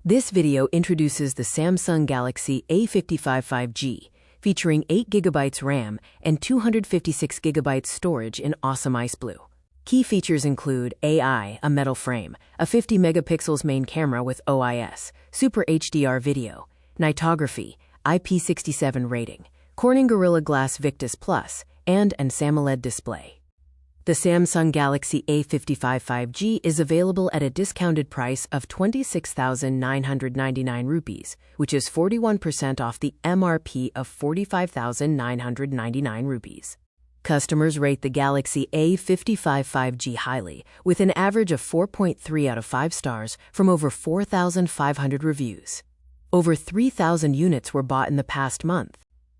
This video introduces the Samsung Galaxy A55 5G, featuring 8GB RAM and 256GB storage in awesome ice blue. Key features include AI, a metal frame, a 50MP main camera with OIS, Super HDR video, Nightography, IP67 rating, Corning Gorilla Glass Victus Plus, and an sAMOLED display. The Samsung Galaxy A55 5G is available at a discounted price of 26,999 rupees, which is 41% off the MRP of 45,999 rupees. Customers rate the Galaxy A55 5G highly, with an average of 4.3 out of 5 stars from over 4,500 reviews. Over 3,000 units were bought in the past month.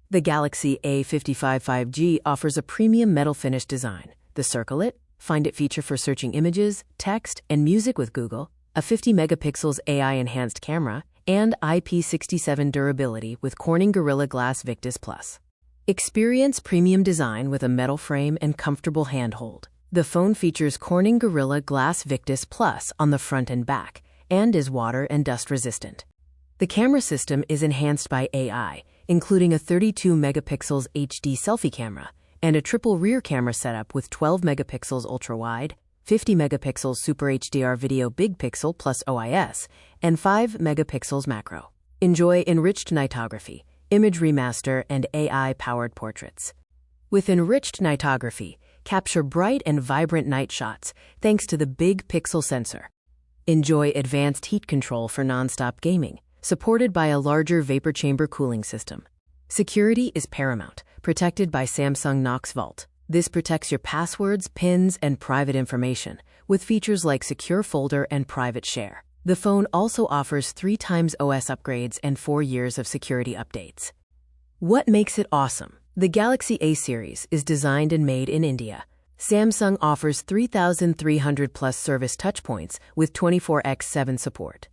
The Galaxy A55 5G offers a premium metal finish design. The Circle It, Find It feature for searching images, text, and music with Google, a 50MP AI-enhanced camera, and IP67 durability with Corning Gorilla Glass Victus Plus. Experience premium design with a metal frame and comfortable handhold. The phone features Corning Gorilla Glass Victus Plus on the front and back, and is water and dust resistant. The camera system is enhanced by AI, including a 32MP HD selfie camera, and a triple rear camera setup with 12MP ultra-wide, 50MP Super HDR video big pixel plus OIS, and 5MP macro. Enjoy enriched nightography, image remaster, and AI-powered portraits. With enriched nightography, capture bright and vibrant night shots thanks to the big pixel sensor. Enjoy advanced heat control for non-stop gaming, supported by a larger vapor chamber cooling system. Security is paramount, protected by Samsung Knox Vault. This protects your passwords, PINs, and private information, with features like Secure Folder and Private Share. The phone also offers 3x OS upgrades and 4 years of security updates. What makes it awesome? The Galaxy A series is designed and made in India. Samsung offers 3,300+ service touchpoints with 24x7 support.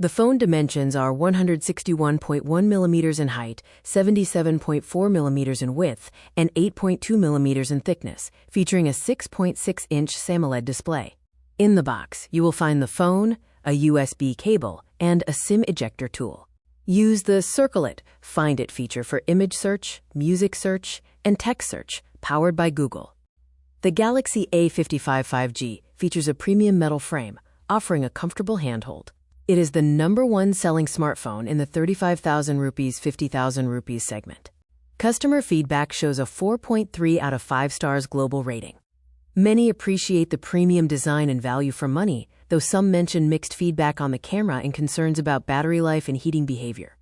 The phone dimensions are 161.1mm in height, 77.4mm in width, and 8.2mm in thickness, featuring a 6.6-inch sAMOLED display. In the box, you will find the phone, a USB cable, and a SIM ejector tool. Use the Circle It, Find It feature for image search, music search, and text search, powered by Google. The Galaxy A55 5G features a premium metal frame, offering a comfortable handhold. It is the #1 selling smartphone in the 35,000 rupees 50,000 rupees segment. Customer feedback shows a 4.3 out of 5 stars global rating. Many appreciate the premium design and value for money, though some mention mixed feedback on the camera and concerns about battery life and heating behavior.